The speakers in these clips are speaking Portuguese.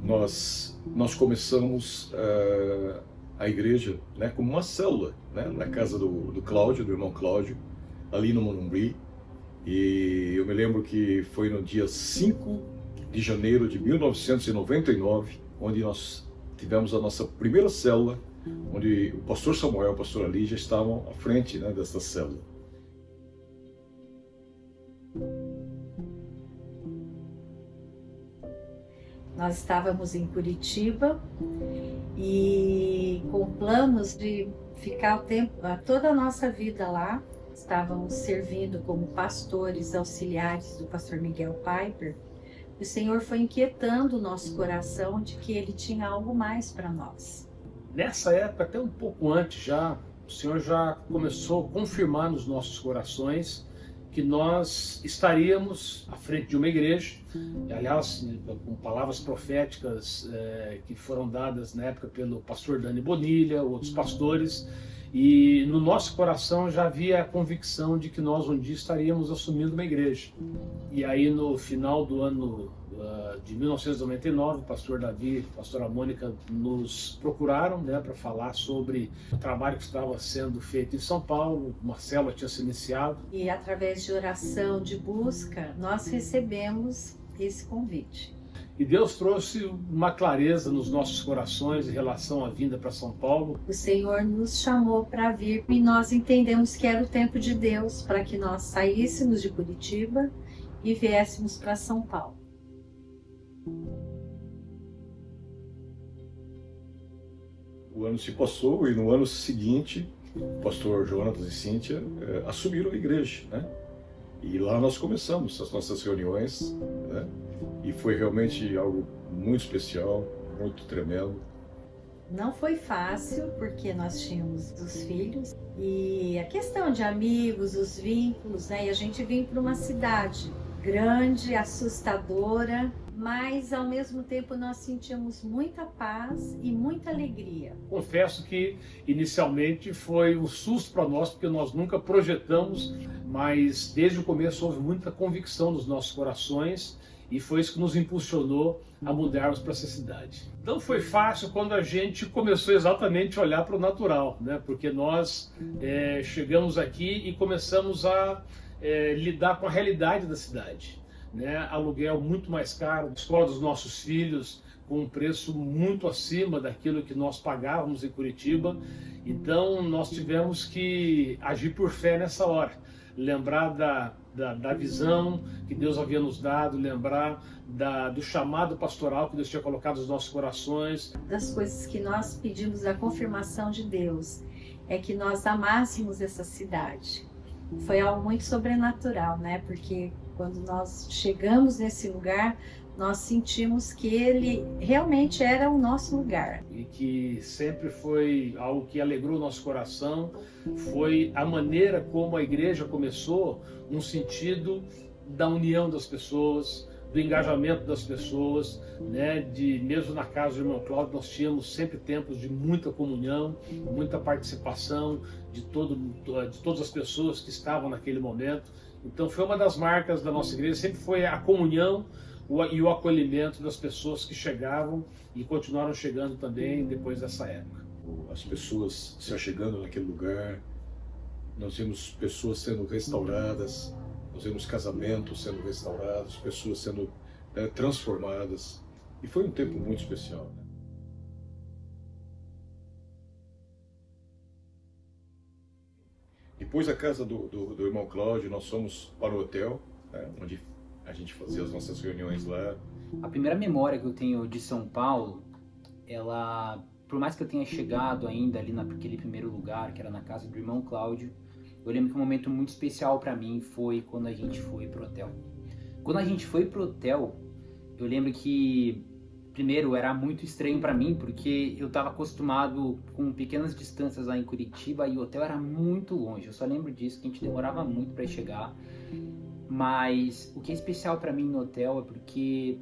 nós começamos a igreja, né, como uma célula, né, na casa do Cláudio, do irmão Cláudio, ali no Morumbi. E eu me lembro que foi no dia 5 de janeiro de 1999, onde nós tivemos a nossa primeira célula, onde o pastor Samuel e a pastora Lígia estavam à frente, né, dessa célula. Nós estávamos em Curitiba e com planos de ficar toda a nossa vida lá. Estávamos servindo como pastores auxiliares do pastor Miguel Piper. O Senhor foi inquietando o nosso coração de que Ele tinha algo mais para nós. Nessa época, até um pouco antes já, o Senhor já começou a confirmar nos nossos corações que nós estaríamos à frente de uma igreja, e, aliás, com palavras proféticas que foram dadas na época pelo pastor Dani Bonilha, outros pastores, e no nosso coração já havia a convicção de que nós um dia estaríamos assumindo uma igreja. E aí no final do ano de 1999, o pastor Davi e a pastora Mônica nos procuraram, né, para falar sobre o trabalho que estava sendo feito em São Paulo. Uma célula tinha se iniciado. E através de oração, de busca, nós recebemos esse convite. E Deus trouxe uma clareza nos nossos corações em relação à vinda para São Paulo. O Senhor nos chamou para vir e nós entendemos que era o tempo de Deus para que nós saíssemos de Curitiba e viéssemos para São Paulo. O ano se passou e no ano seguinte, o pastor Jonatas e Cíntia assumiram a igreja, né? E lá nós começamos as nossas reuniões, né? E foi realmente algo muito especial, muito tremendo. Não foi fácil, porque nós tínhamos os filhos e a questão de amigos, os vínculos, né? E a gente vinha para uma cidade grande, assustadora, mas ao mesmo tempo nós sentíamos muita paz e muita alegria. Confesso que inicialmente foi um susto para nós, porque nós nunca projetamos, mas desde o começo houve muita convicção nos nossos corações e foi isso que nos impulsionou a mudarmos para essa cidade. Não foi fácil quando a gente começou exatamente a olhar para o natural, né? Porque nós chegamos aqui e começamos a lidar com a realidade da cidade. Né? Aluguel muito mais caro, escola dos nossos filhos com um preço muito acima daquilo que nós pagávamos em Curitiba. Então nós tivemos que agir por fé nessa hora, lembrar da visão que Deus havia nos dado, lembrar do chamado pastoral que Deus tinha colocado nos nossos corações. Das coisas que nós pedimos a confirmação de Deus é que nós amássemos essa cidade. Foi algo muito sobrenatural, né? Porque quando nós chegamos nesse lugar, nós sentimos que ele realmente era o nosso lugar. E que sempre foi algo que alegrou o nosso coração, foi a maneira como a igreja começou, no sentido da união das pessoas, do engajamento das pessoas, né? Mesmo na casa do irmão Cláudio, nós tínhamos sempre tempos de muita comunhão, muita participação de todas as pessoas que estavam naquele momento. Então foi uma das marcas da nossa igreja, sempre foi a comunhão e o acolhimento das pessoas que chegavam e continuaram chegando também depois dessa época. As pessoas se achegando naquele lugar, nós vimos pessoas sendo restauradas, nós vimos casamentos sendo restaurados, pessoas sendo transformadas, e foi um tempo muito especial, né? Depois da casa do irmão Cláudio, nós fomos para o hotel, né, onde a gente fazia as nossas reuniões lá. A primeira memória que eu tenho de São Paulo, ela, por mais que eu tenha chegado ainda ali naquele primeiro lugar, que era na casa do irmão Cláudio, eu lembro que um momento muito especial para mim foi quando a gente foi pro hotel. Quando a gente foi pro hotel, eu lembro que primeiro era muito estranho para mim, porque eu estava acostumado com pequenas distâncias lá em Curitiba e o hotel era muito longe. Eu só lembro disso, que a gente demorava muito para chegar. Mas o que é especial para mim no hotel é porque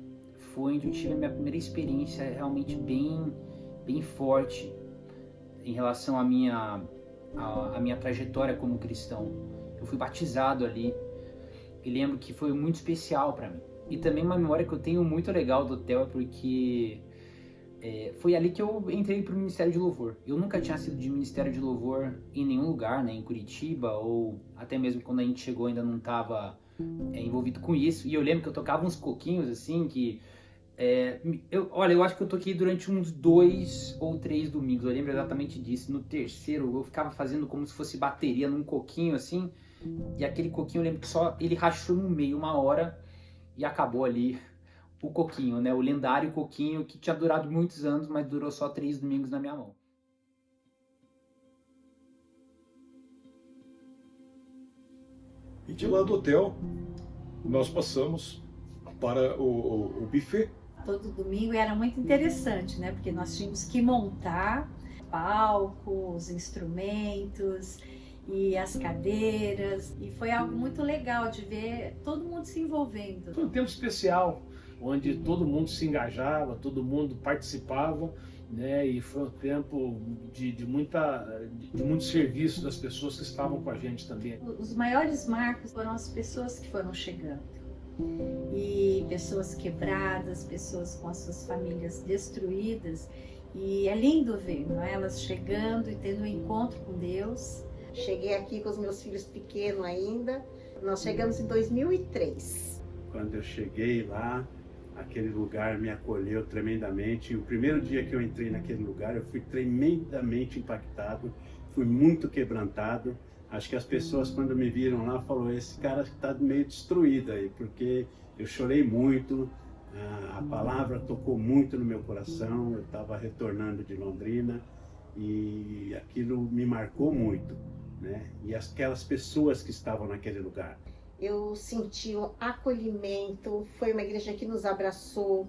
foi onde eu tive a minha primeira experiência realmente bem forte em relação à minha trajetória como cristão. Eu fui batizado ali e lembro que foi muito especial para mim. E também uma memória que eu tenho muito legal do hotel é porque foi ali que eu entrei para o Ministério de Louvor. Eu nunca tinha sido de Ministério de Louvor em nenhum lugar, né, em Curitiba, ou até mesmo quando a gente chegou ainda não estava envolvido com isso. E eu lembro que eu tocava uns coquinhos assim, que eu acho que eu toquei durante uns 2 ou 3 domingos, eu lembro exatamente disso. No terceiro eu ficava fazendo como se fosse bateria num coquinho assim, e aquele coquinho eu lembro que só ele rachou no meio 1 hora e acabou ali o coquinho, né? O lendário coquinho que tinha durado muitos anos, mas durou só 3 domingos na minha mão. E de lá do hotel, nós passamos para o buffet. Todo domingo era muito interessante, né? Porque nós tínhamos que montar palco, os instrumentos e as cadeiras. E foi algo muito legal de ver todo mundo se envolvendo. Foi um tempo especial, onde todo mundo se engajava, todo mundo participava, né? E foi um tempo de muito serviço das pessoas que estavam com a gente também. Os maiores marcos foram as pessoas que foram chegando. E pessoas quebradas, pessoas com as suas famílias destruídas. E é lindo ver, não é? Elas chegando e tendo um encontro com Deus. Cheguei aqui com os meus filhos pequenos ainda. Nós chegamos em 2003. Quando eu cheguei lá, aquele lugar me acolheu tremendamente. E o primeiro dia que eu entrei naquele lugar, eu fui tremendamente impactado, fui muito quebrantado. Acho que as pessoas, quando me viram lá, falaram: esse cara está meio destruído aí, porque eu chorei muito, a palavra tocou muito no meu coração. Eu estava retornando de Londrina e aquilo me marcou muito, né? E aquelas pessoas que estavam naquele lugar. Eu senti um acolhimento, foi uma igreja que nos abraçou,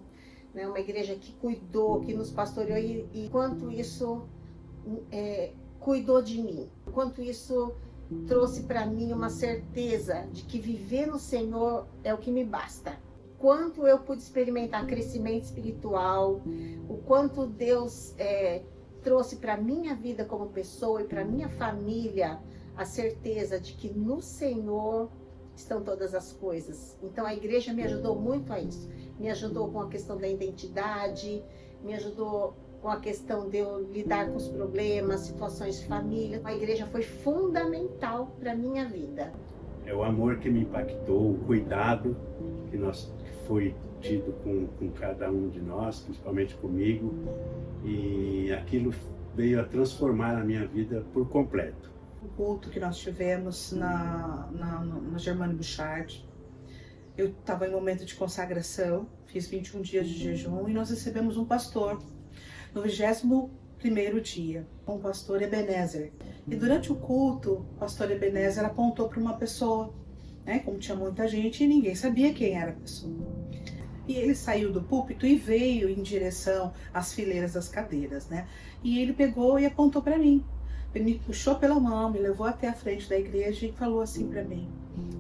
né? Uma igreja que cuidou, que nos pastoreou, e quanto isso cuidou de mim, quanto isso trouxe para mim uma certeza de que viver no Senhor é o que me basta. Quanto eu pude experimentar crescimento espiritual, o quanto Deus trouxe para minha vida como pessoa e para minha família a certeza de que no Senhor estão todas as coisas. Então a igreja me ajudou muito a isso. Me ajudou com a questão da identidade, me ajudou com a questão de eu lidar com os problemas, situações de família. A igreja foi fundamental para a minha vida. É o amor que me impactou, o cuidado que foi tido com cada um de nós, principalmente comigo, e aquilo veio a transformar a minha vida por completo. O culto que nós tivemos na Germano Bouchard, eu estava em momento de consagração, fiz 21 dias de jejum e nós recebemos um pastor no 21º dia, o pastor Ebenezer. E durante o culto, o pastor Ebenezer apontou para uma pessoa, né? Como tinha muita gente e ninguém sabia quem era a pessoa. E ele saiu do púlpito e veio em direção às fileiras das cadeiras, né? E ele pegou e apontou para mim. Ele me puxou pela mão, me levou até a frente da igreja e falou assim para mim: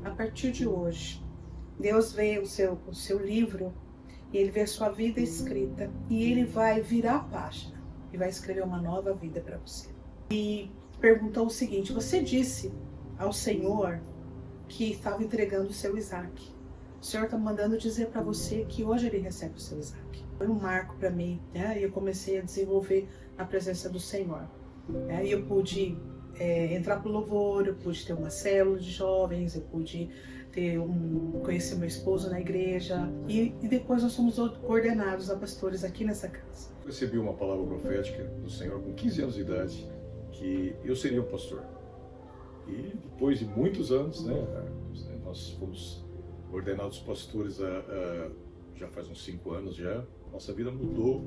a partir de hoje, Deus vê o seu livro e Ele vê a sua vida escrita e Ele vai virar a página e vai escrever uma nova vida para você. E perguntou o seguinte: você disse ao Senhor que estava entregando o seu Isaac. O Senhor está mandando dizer para você que hoje Ele recebe o seu Isaac. Foi um marco para mim, né? E eu comecei a desenvolver a presença do Senhor. Aí eu pude entrar para o louvor, eu pude ter uma célula de jovens, eu pude conhecer meu esposo na igreja e depois nós fomos ordenados a pastores aqui nessa casa. Eu recebi uma palavra profética do Senhor com 15 anos de idade, que eu seria um pastor. E depois de muitos anos, né, nós fomos ordenados pastores já faz uns 5 anos já. Nossa vida mudou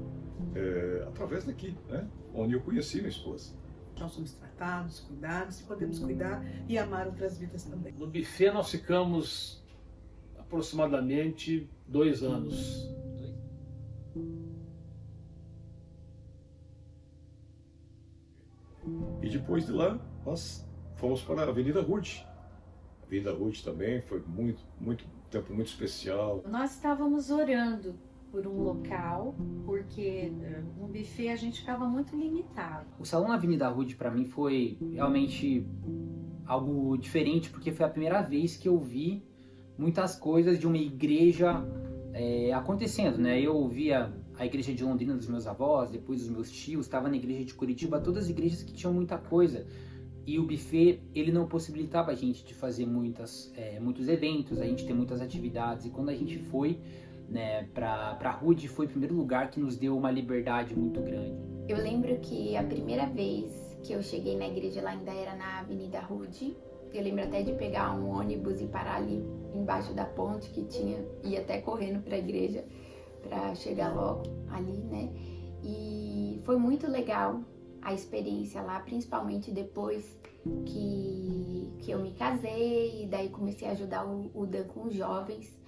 através daqui, né? Onde eu conheci minha esposa. Nós somos tratados, cuidados, podemos cuidar e amar outras vidas também. No buffet nós ficamos aproximadamente 2 anos. E depois de lá, nós fomos para a Avenida Ruth. A Avenida Ruth também foi um tempo muito especial. Nós estávamos orando por um local, porque no buffet a gente ficava muito limitado. O Salão na Avenida Rude para mim foi realmente algo diferente, porque foi a primeira vez que eu vi muitas coisas de uma igreja acontecendo, né? Eu via a igreja de Londrina dos meus avós, depois dos meus tios, estava na igreja de Curitiba, todas igrejas que tinham muita coisa. E o buffet, ele não possibilitava a gente de fazer muitos eventos, a gente ter muitas atividades. E quando a gente foi, né, para Rude, foi o primeiro lugar que nos deu uma liberdade muito grande. Eu lembro que a primeira vez que eu cheguei na igreja, ela ainda era na Avenida Rude. Eu lembro até de pegar um ônibus e parar ali embaixo da ponte que tinha, ia até correndo para a igreja para chegar logo ali, né? E foi muito legal a experiência lá, principalmente depois que eu me casei, e daí comecei a ajudar o Dan com os jovens,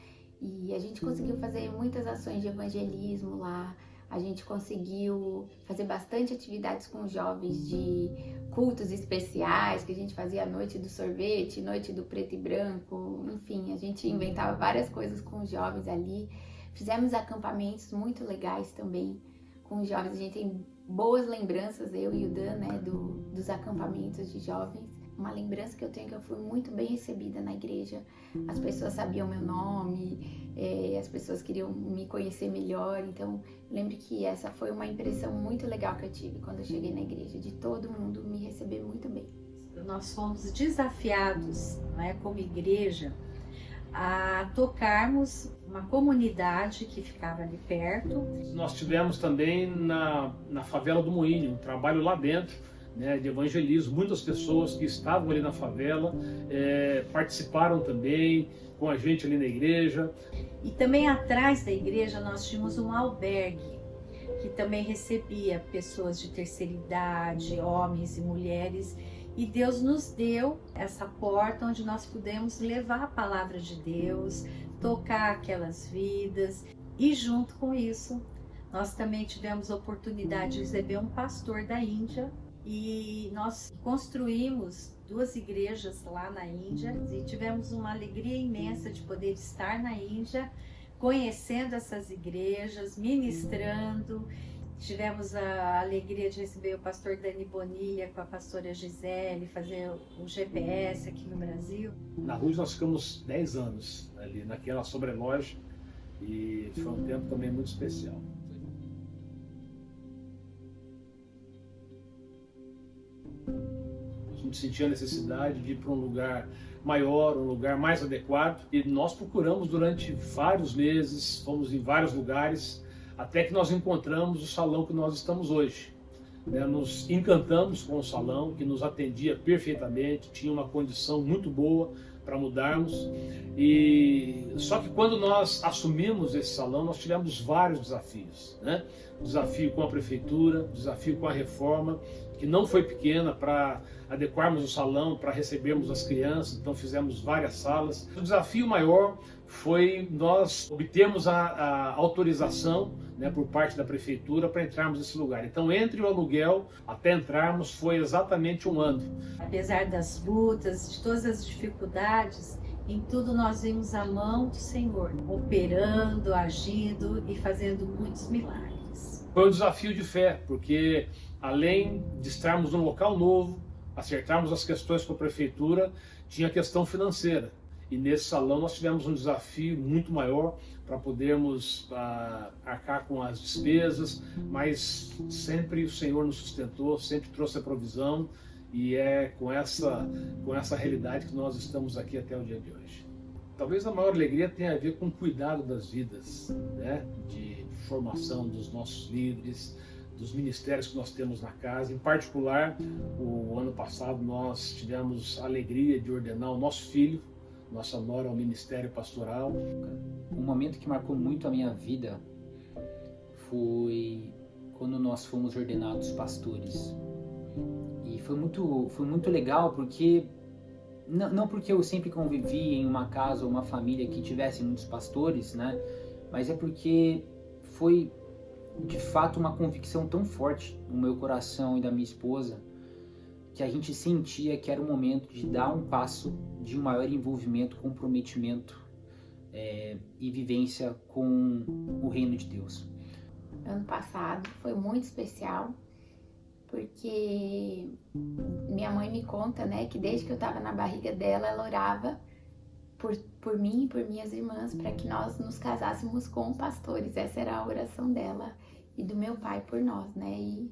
e a gente conseguiu fazer muitas ações de evangelismo lá. A gente conseguiu fazer bastante atividades com os jovens, de cultos especiais, que a gente fazia a noite do sorvete, noite do preto e branco, enfim, a gente inventava várias coisas com os jovens ali. Fizemos acampamentos muito legais também com os jovens, a gente tem boas lembranças, eu e o Dan, né, dos acampamentos de jovens. Uma lembrança que eu tenho, que eu fui muito bem recebida na igreja. As pessoas sabiam meu nome, as pessoas queriam me conhecer melhor. Então, eu lembro que essa foi uma impressão muito legal que eu tive quando eu cheguei na igreja, de todo mundo me receber muito bem. Nós fomos desafiados, né, como igreja, a tocarmos uma comunidade que ficava ali perto. Nós tivemos também na favela do Moinho, um trabalho lá dentro, né, de evangelismo. Muitas pessoas que estavam ali na favela participaram também com a gente ali na igreja. E também atrás da igreja nós tínhamos um albergue que também recebia pessoas de terceira idade, homens e mulheres. E Deus nos deu essa porta onde nós pudemos levar a palavra de Deus, tocar aquelas vidas. E junto com isso, nós também tivemos a oportunidade de receber um pastor da Índia. E nós construímos 2 igrejas lá na Índia e tivemos uma alegria imensa de poder estar na Índia, conhecendo essas igrejas, ministrando. Tivemos a alegria de receber o pastor Dani Bonilha com a pastora Gisele, fazer o GPS aqui no Brasil. Na Rude nós ficamos 10 anos ali naquela sobreloja, e foi um tempo também muito especial. A gente sentia a necessidade de ir para um lugar maior, um lugar mais adequado, e nós procuramos durante vários meses, fomos em vários lugares, até que nós encontramos o salão que nós estamos hoje. Nos encantamos com o salão, que nos atendia perfeitamente, tinha uma condição muito boa para mudarmos. E só que quando nós assumimos esse salão, nós tivemos vários desafios, né? Desafio com a prefeitura, desafio com a reforma, que não foi pequena, para adequarmos o salão, para recebermos as crianças. Então fizemos várias salas. O desafio maior foi nós obtermos a autorização, né, por parte da prefeitura para entrarmos nesse lugar. Então, entre o aluguel até entrarmos foi exatamente 1 ano. Apesar das lutas, de todas as dificuldades, em tudo nós vimos a mão do Senhor operando, agindo e fazendo muitos milagres. Foi um desafio de fé, porque além de estarmos num local novo, acertarmos as questões com a prefeitura, tinha a questão financeira. E nesse salão nós tivemos um desafio muito maior para podermos arcar com as despesas, mas sempre o Senhor nos sustentou, sempre trouxe a provisão, e é com essa realidade que nós estamos aqui até o dia de hoje. Talvez a maior alegria tenha a ver com o cuidado das vidas, né? De formação dos nossos líderes, dos ministérios que nós temos na casa. Em particular, o ano passado nós tivemos a alegria de ordenar o nosso filho, nossa nora, ao ministério pastoral. Um momento que marcou muito a minha vida foi quando nós fomos ordenados pastores. E foi muito legal, porque não porque eu sempre convivi em uma casa ou uma família que tivesse muitos pastores, né? Mas é porque foi de fato uma convicção tão forte no meu coração e da minha esposa, que a gente sentia que era o momento de dar um passo de um maior envolvimento, comprometimento e vivência com o reino de Deus. Ano passado foi muito especial, porque minha mãe me conta, né, que desde que eu estava na barriga dela, ela orava por mim e por minhas irmãs, para que nós nos casássemos com pastores. Essa era a oração dela e do meu pai por nós, né? E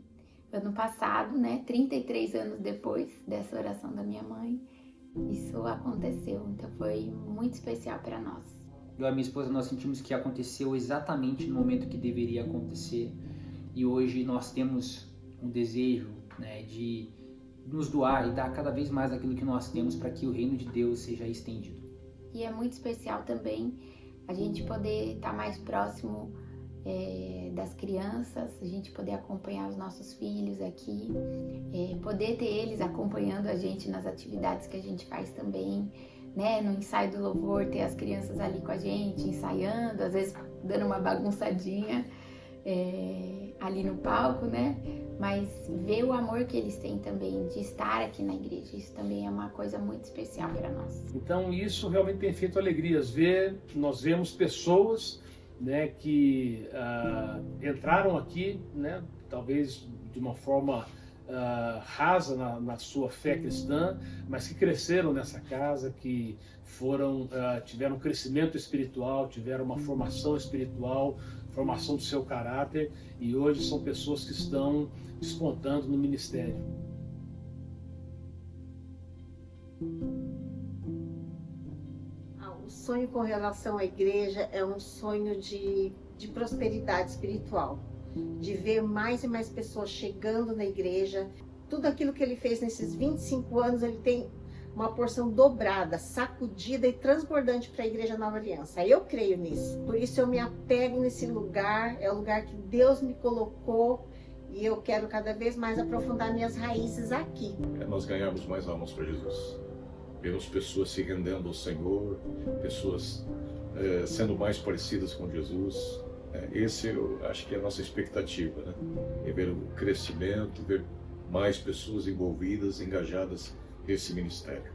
ano passado, né, 33 anos depois dessa oração da minha mãe, isso aconteceu. Então foi muito especial para nós. Eu e a minha esposa, nós sentimos que aconteceu exatamente no momento que deveria acontecer. E hoje nós temos um desejo, né, de nos doar e dar cada vez mais daquilo que nós temos para que o reino de Deus seja estendido. E é muito especial também a gente poder estar mais próximo das crianças, a gente poder acompanhar os nossos filhos aqui, poder ter eles acompanhando a gente nas atividades que a gente faz também, né? No ensaio do louvor, ter as crianças ali com a gente, ensaiando, às vezes dando uma bagunçadinha ali no palco, né? Mas ver o amor que eles têm também de estar aqui na igreja, isso também é uma coisa muito especial para nós. Então isso realmente tem feito alegrias, nós vemos pessoas, né, que entraram aqui, né, talvez de uma forma rasa na sua fé cristã, mas que cresceram nessa casa, que tiveram crescimento espiritual, tiveram uma formação espiritual, formação do seu caráter, e hoje são pessoas que estão despontando no ministério. O sonho com relação à igreja é um sonho de prosperidade espiritual, de ver mais e mais pessoas chegando na igreja. Tudo aquilo que ele fez nesses 25 anos, ele tem uma porção dobrada, sacudida e transbordante para a Igreja Nova Aliança. Eu creio nisso, por isso eu me apego nesse lugar, é o lugar que Deus me colocou e eu quero cada vez mais aprofundar minhas raízes aqui. Nós ganhamos mais almas para Jesus. Vemos pessoas se rendendo ao Senhor, pessoas sendo mais parecidas com Jesus. Esse eu acho que é a nossa expectativa, né? É ver o crescimento, ver mais pessoas envolvidas, engajadas nesse ministério.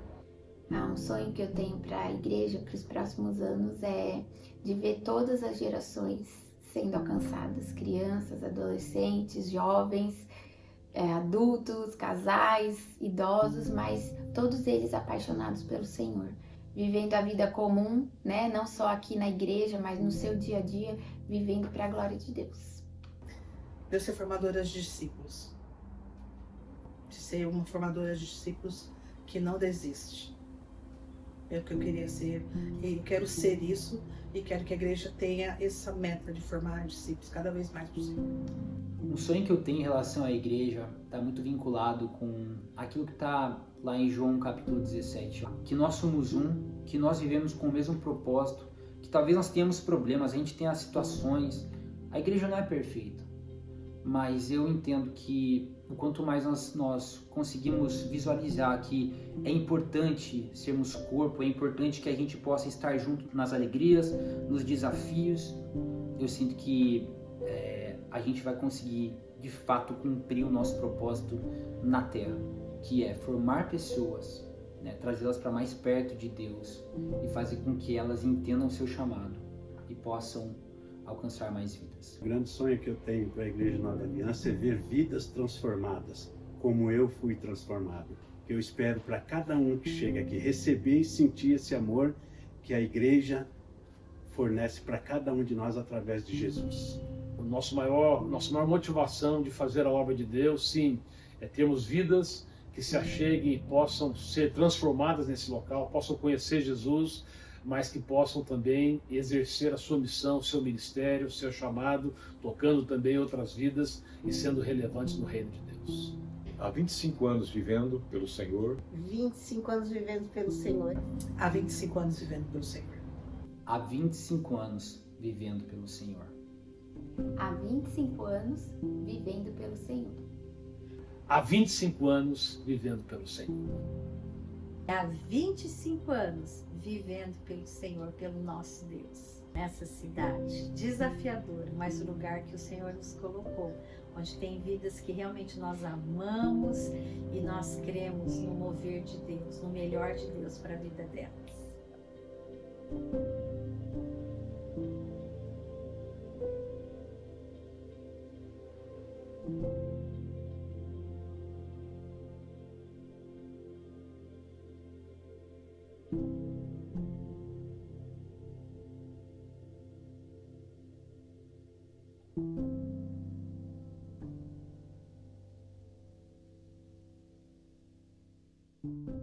Um sonho que eu tenho para a igreja para os próximos anos é de ver todas as gerações sendo alcançadas, crianças, adolescentes, jovens, adultos, casais, idosos, mas todos eles apaixonados pelo Senhor, vivendo a vida comum, né? Não só aqui na igreja, mas no seu dia a dia, vivendo para a glória de Deus. De ser formadora de discípulos, de ser uma formadora de discípulos que não desiste. É o que eu queria ser, e eu quero ser isso, e quero que a igreja tenha essa meta de formar discípulos cada vez mais possível. Um sonho que eu tenho em relação à igreja está muito vinculado com aquilo que está lá em João capítulo 17. Que nós somos um, que nós vivemos com o mesmo propósito, que talvez nós tenhamos problemas, a gente tenha situações. A igreja não é perfeita, mas eu entendo que o quanto mais nós conseguimos visualizar que é importante sermos corpo, é importante que a gente possa estar junto nas alegrias, nos desafios, eu sinto que a gente vai conseguir de fato cumprir o nosso propósito na Terra, que é formar pessoas, né, trazê-las para mais perto de Deus e fazer com que elas entendam o seu chamado e possam alcançar mais vidas. O grande sonho que eu tenho para a Igreja Nova Aliança é ver vidas transformadas, como eu fui transformado. Que eu espero para cada um que chega aqui receber e sentir esse amor que a Igreja fornece para cada um de nós através de Jesus. Nossa maior motivação de fazer a obra de Deus, sim, é termos vidas que se acheguem e possam ser transformadas nesse local, possam conhecer Jesus, mas que possam também exercer a sua missão, o seu ministério, o seu chamado, tocando também outras vidas e sendo relevantes no reino de Deus. Há 25 anos vivendo pelo Senhor. 25 anos vivendo pelo Senhor. Há 25 anos vivendo pelo Senhor. Há 25 anos vivendo pelo Senhor. Há 25 anos vivendo pelo Senhor. Há 25 anos vivendo pelo Senhor. Há 25 anos vivendo pelo Senhor, pelo nosso Deus. Nessa cidade desafiadora, mas o lugar que o Senhor nos colocou, onde tem vidas que realmente nós amamos e nós cremos no mover de Deus, no melhor de Deus para a vida delas. Senhor.